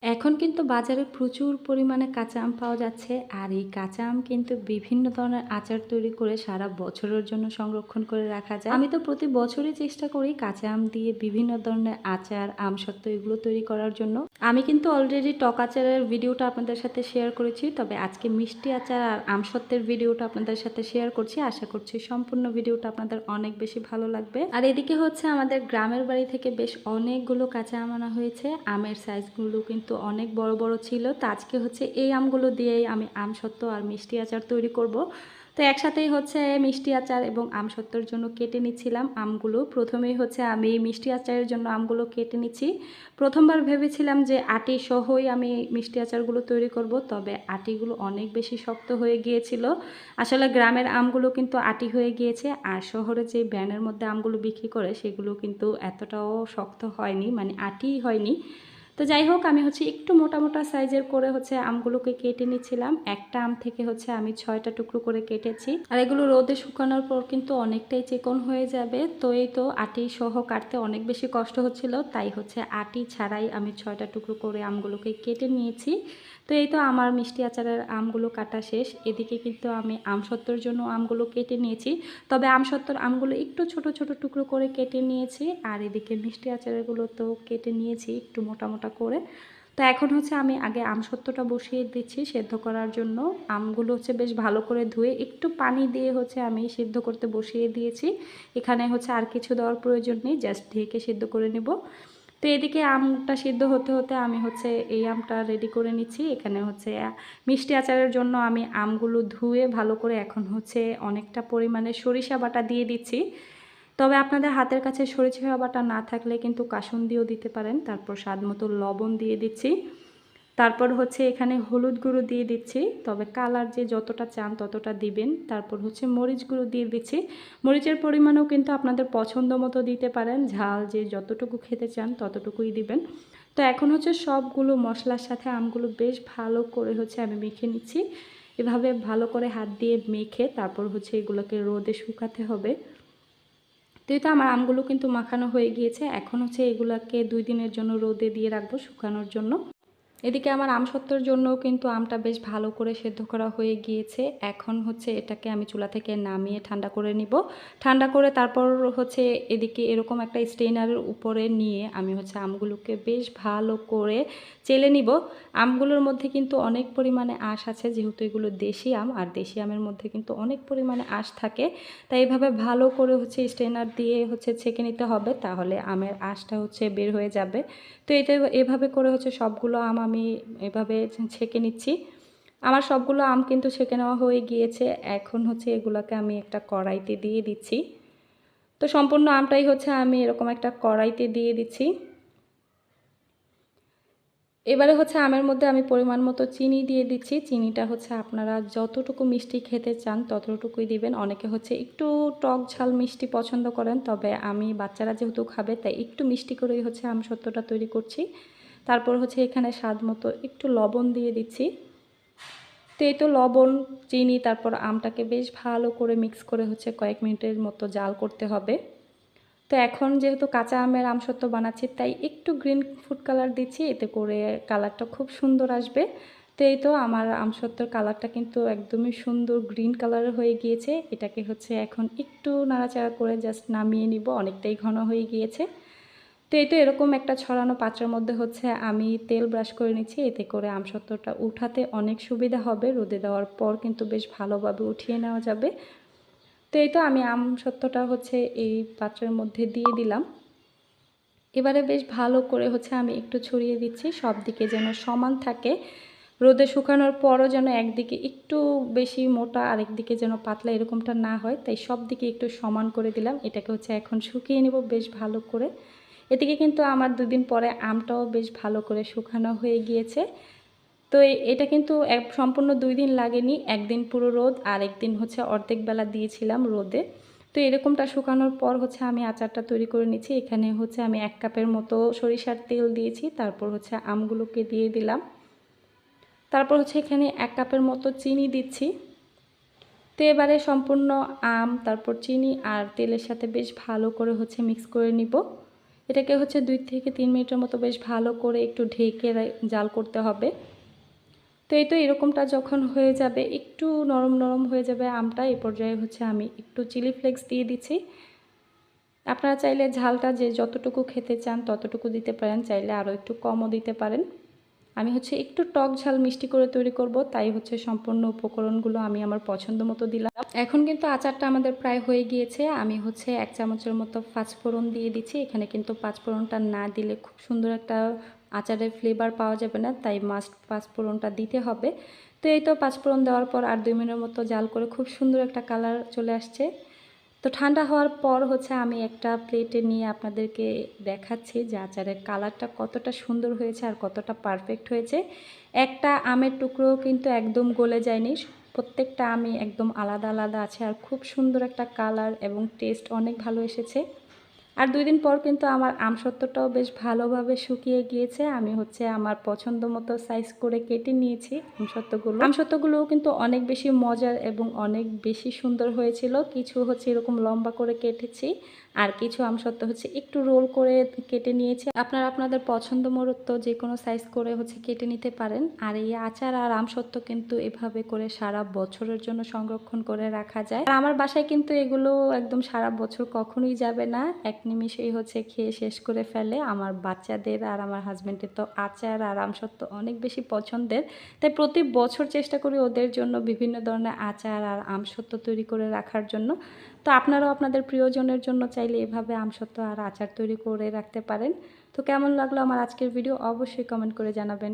এখন কিন্তু বাজারে প্রচুর পরিমাণে কাঁচা আম পাওয়া যাচ্ছে। আর এই কাঁচা আম কিন্তু বিভিন্ন ধরনের আচার তৈরি করে সারা বছরের জন্য সংরক্ষণ করে রাখা যায়। আমি তো প্রতি বছরই চেষ্টা করি কাঁচা আম দিয়ে বিভিন্ন ধরনের আচার, আমসত্ত্ব এগুলো তৈরি করার জন্য। আমি কিন্তু অলরেডি টক আচারের ভিডিওটা আপনাদের সাথে শেয়ার করেছি। তবে আজকে মিষ্টি আচার আর আমসত্ত্বের ভিডিওটা আপনাদের সাথে শেয়ার করছি। আশা করছি সম্পূর্ণ ভিডিওটা আপনাদের অনেক বেশি ভালো লাগবে। আর এদিকে হচ্ছে আমাদের গ্রামের বাড়ি থেকে বেশ অনেকগুলো কাঁচা আম আনা হয়েছে। আমের সাইজগুলো কিন্তু অনেক বড় বড় ছিল। তো আজকে হচ্ছে এই আমগুলো দিয়েই আমি আমসত্ত্ব আর মিষ্টি আচার তৈরি করব। তো একসাথেই হচ্ছে মিষ্টি আচার এবং আমসত্ত্বর জন্য কেটে নিচ্ছিলাম আমগুলো। প্রথমেই হচ্ছে আমি মিষ্টি আচারের জন্য আমগুলো কেটে নিচ্ছি। প্রথমবার ভেবেছিলাম যে আটি সহই আমি মিষ্টি আচারগুলো তৈরি করব, তবে আটিগুলো অনেক বেশি শক্ত হয়ে গিয়েছিল। আসলে গ্রামের আমগুলো কিন্তু আটি হয়ে গিয়েছে, আর শহরে যে ভ্যানের মধ্যে আমগুলো বিক্রি করে সেগুলো কিন্তু এতটাও শক্ত হয়নি, মানে আটিই হয়নি। তো যাই হোক, আমি হচ্ছে একটু মোটা মোটা সাইজের করে হচ্ছে আমগুলোকে কেটে নিচ্ছিলাম। একটা আম থেকে হচ্ছে আমি 6টা টুকরো করে কেটেছি। আর এগুলো রোদে শুকানোর পর কিন্তু অনেকটাই চিকন হয়ে যাবে। তো এই তো আটি সহ কাটতে অনেক বেশি কষ্ট হচ্ছিল, তাই হচ্ছে আটি ছাড়াই আমি 6টা টুকরো করে আমগুলোকে কেটে নিয়েছি। তো এই তো আমার মিষ্টি আচারের আমগুলো কাটা শেষ। এদিকে কিন্তু আমি আমসত্ত্বর জন্য আমগুলো কেটে নিয়েছি। তবে আমসত্ত্বর আমগুলো একটু ছোট ছোট টুকরো করে কেটে নিয়েছি। আর এদিকে মিষ্টি আচারগুলো তো কেটে নিয়েছি একটু মোটা মোটা করে। তো এখন হচ্ছে আমি আগে আমসত্ত্বটা বসিয়ে দিচ্ছি সেদ্ধ করার জন্য। আমগুলো হচ্ছে বেশ ভালো করে ধুয়ে একটু পানি দিয়ে হচ্ছে আমি সিদ্ধ করতে বসিয়ে দিয়েছি। এখানে হচ্ছে আর কিছু দেওয়ার প্রয়োজন নেই, জাস্ট ঢেকে সিদ্ধ করে নেব। তো এদিকে আমটা সিদ্ধ হতে হতে আমি হচ্ছে এই আমটা রেডি করে নিচ্ছি। এখানে হচ্ছে মিষ্টি আচারের জন্য আমি আমগুলো ধুয়ে ভালো করে এখন হচ্ছে অনেকটা পরিমাণে সরিষা বাটা দিয়ে দিচ্ছি। তবে আপনাদের হাতের কাছে সরিষা বাটা না থাকলে কিন্তু কাসুন্দিও দিতে পারেন। তারপর স্বাদ মতো লবণ দিয়ে দিচ্ছি। তারপর হচ্ছে এখানে হলুদ গুঁড়ো দিয়ে দিচ্ছি, তবে কালার যে যতটা চান ততটা দিবেন। তারপর হচ্ছে মরিচ গুঁড়ো দিয়ে দিচ্ছি। মরিচের পরিমাণও কিন্তু আপনাদের পছন্দ মতো দিতে পারেন, ঝাল যে যতটুকু খেতে চান ততটুকুই দিবেন। তো এখন হচ্ছে সবগুলো মশলার সাথে আমগুলো বেশ ভালো করে হচ্ছে আমি মেখে নিচ্ছি। এভাবে ভালো করে হাত দিয়ে মেখে তারপর হচ্ছে এগুলোকে রোদে শুকাতে হবে। তো এটা আমার আমগুলো কিন্তু মাখানো হয়ে গিয়েছে। এখন হচ্ছে এগুলাকে 2 দিনের জন্য রোদে দিয়ে রাখবো শুকানোর জন্য। এদিকে আমার আমসত্ত্বর জন্যও কিন্তু আমটা বেশ ভালো করে সেদ্ধ করা হয়ে গিয়েছে। এখন হচ্ছে এটাকে আমি চুলা থেকে নামিয়ে ঠান্ডা করে নিব। ঠান্ডা করে তারপর হচ্ছে এদিকে এরকম একটা স্ট্রেনারের উপরে নিয়ে আমি হচ্ছে আমগুলোকে বেশ ভালো করে চেলে নিব। আমগুলোর মধ্যে কিন্তু অনেক পরিমাণে আঁশ আছে, যেহেতু এগুলো দেশি আম, আর দেশি আমের মধ্যে কিন্তু অনেক পরিমাণে আঁশ থাকে। তাই এভাবে ভালো করে হচ্ছে স্ট্রেনার দিয়ে হচ্ছে ছেঁকে নিতে হবে, তাহলে আমের আঁশটা হচ্ছে বের হয়ে যাবে। তো এটা এভাবে করে হচ্ছে সবগুলো আম আমি এভাবে ছেঁকে নিচ্ছি। আমার সবগুলো আম কিন্তু ছেঁকে নেওয়া হয়ে গিয়েছে। এখন হচ্ছে এগুলোকে আমি একটা কড়াইতে দিয়ে দিচ্ছি। তো সম্পূর্ণ আমটাই হচ্ছে আমি এরকম একটা কড়াইতে দিয়ে দিচ্ছি। এবারে হচ্ছে আমের মধ্যে আমি পরিমাণ মতো চিনি দিয়ে দিচ্ছি। চিনিটা হচ্ছে আপনারা যতটুকু মিষ্টি খেতে চান ততটুকুই দিবেন। অনেকে হচ্ছে একটু টক ঝাল মিষ্টি পছন্দ করেন, তবে আমি বাচ্চারা যেহেতু খাবে তাই একটু মিষ্টি করেই হচ্ছে আমসত্ত্বটা তৈরি করছি। তারপর হচ্ছে এখানে স্বাদ মতো একটু লবণ দিয়ে দিচ্ছি। তো এই তো লবণ, চিনি, তারপর আমটাকে বেশ ভালো করে মিক্স করে হচ্ছে কয়েক মিনিটের মতো জাল করতে হবে। তো এখন যেহেতু কাঁচা আমের আমসত্ত্ব বানাচ্ছি তাই একটু গ্রিন ফুড কালার দিচ্ছি, এতে করে কালারটা খুব সুন্দর আসবে। তো এই তো আমার আমসত্ত্বর কালারটা কিন্তু একদমই সুন্দর গ্রিন কালারের হয়ে গিয়েছে। এটাকে হচ্ছে এখন একটু নাড়াচাড়া করে জাস্ট নামিয়ে নিব, অনেকটাই ঘন হয়ে গিয়েছে। তো এই তো এরকম একটা ছড়ানো পাত্রের মধ্যে হচ্ছে আমি তেল ব্রাশ করে নিচ্ছি, এতে করে আমসত্ত্বটা উঠাতে অনেক সুবিধা হবে। রোদে দেওয়ার পর কিন্তু বেশ ভালোভাবে উঠিয়ে নেওয়া যাবে। তো এই তো আমি আমসত্ত্বটা হচ্ছে এই পাত্রের মধ্যে দিয়ে দিলাম। এবারে বেশ ভালো করে হচ্ছে আমি একটু ছড়িয়ে দিচ্ছি, সব দিকে যেন সমান থাকে। রোদে শুকানোর পরও যেন একদিকে একটু বেশি মোটা আরেক দিকে যেন পাতলা এরকমটা না হয়, তাই সব দিকে একটু সমান করে দিলাম। এটাকে হচ্ছে এখন শুকিয়ে নেব বেশ ভালো করে। এদিকে কিন্তু আমার 2 দিন পরে আমটাও বেশ ভালো করে শুকানো হয়ে গিয়েছে। তো এটা কিন্তু সম্পূর্ণ 2 দিন লাগেনি, একদিন পুরো রোদ আর একদিন হচ্ছে অর্ধেক বেলা দিয়েছিলাম রোদে। তো এরকমটা শুকানোর পর হচ্ছে আমি আচারটা তৈরি করে নিচ্ছি। এখানে হচ্ছে আমি 1 কাপের মতো সরিষার তেল দিয়েছি, তারপর হচ্ছে আমগুলোকে দিয়ে দিলাম। তারপর হচ্ছে এখানে 1 কাপের মতো চিনি দিচ্ছি। তো এবারে সম্পূর্ণ আম, তারপর চিনি আর তেলের সাথে বেশ ভালো করে হচ্ছে মিক্স করে নিব। এটাকে হচ্ছে 2 থেকে 3 মিনিটের মতো বেশ ভালো করে একটু ঢেকে জাল করতে হবে। তো এই তো এরকমটা যখন হয়ে যাবে, একটু নরম নরম হয়ে যাবে আমটা, এই পর্যায়ে হচ্ছে আমি একটু চিলি ফ্লেক্স দিয়ে দিচ্ছি। আপনারা চাইলে ঝালটা যে যতটুকু খেতে চান ততটুকু দিতে পারেন, চাইলে আরও একটু কমও দিতে পারেন। আমি হচ্ছে একটু টক ঝাল মিষ্টি করে তৈরি করব, তাই হচ্ছে সম্পূর্ণ উপকরণগুলো আমি আমার পছন্দ মতো দিলাম। এখন কিন্তু আচারটা আমাদের প্রায় হয়ে গিয়েছে। আমি হচ্ছে 1 চামচের মতো পাঁচফোড়ন দিয়ে দিচ্ছি। এখানে কিন্তু পাঁচফোড়নটা না দিলে খুব সুন্দর একটা আচারের ফ্লেভার পাওয়া যাবে না, তাই মাস্ট পাঁচফোড়নটা দিতে হবে। তো এই তো পাঁচফোড়ন দেওয়ার পর আর 2 মিনিটের মতো জাল করে খুব সুন্দর একটা কালার চলে আসছে। তো ঠান্ডা হওয়ার পর হচ্ছে আমি একটা প্লেটে নিয়ে আপনাদেরকে দেখাচ্ছি যে আচারের কালারটা কতটা সুন্দর হয়েছে আর কতটা পারফেক্ট হয়েছে। একটা আমের টুকরোও কিন্তু একদম গলে যায়নি, প্রত্যেকটা আমই একদম আলাদা আলাদা আছে আর খুব সুন্দর একটা কালার এবং টেস্ট অনেক ভালো এসেছে। আর 2 দিন পর কিন্তু আমার আমসত্ত্বটাও বেশ ভালোভাবে শুকিয়ে গিয়েছে। আমি হচ্ছে আমার পছন্দ মতো সাইজ করে কেটে নিয়েছি আমসত্ত্বগুলোও কিন্তু অনেক বেশি মজার এবং অনেক বেশি সুন্দর হয়েছিল। কিছু হচ্ছে এরকম লম্বা করে কেটেছি আর কিছু আমসত্ত্ব হচ্ছে একটু রোল করে কেটে নিয়েছি। আপনারা আপনাদের পছন্দ মতো যে কোনো সাইজ করে হচ্ছে কেটে নিতে পারেন। আর এই আচার আর আমসত্ত্ব কিন্তু এভাবে করে সারা বছরের জন্য সংরক্ষণ করে রাখা যায়। আর আমার বাসায় কিন্তু এগুলো একদম সারা বছর কখনোই যাবে না, এক নিমিষেই হচ্ছে খেয়ে শেষ করে ফেলে। আমার বাচ্চাদের আর আমার হাজব্যান্ডের তো আচার আর আমসত্ত্ব অনেক বেশি পছন্দের, তাই প্রতি বছর চেষ্টা করি ওদের জন্য বিভিন্ন ধরনের আচার আর আমসত্ত্ব তৈরি করে রাখার জন্য। তো আপনারাও আপনাদের প্রিয়জনের জন্য চাইলে এভাবে আমসত্ত্ব আর আচার তৈরি করে রাখতে পারেন। তো কেমন লাগলো আমার আজকের ভিডিও অবশ্যই কমেন্ট করে জানাবেন।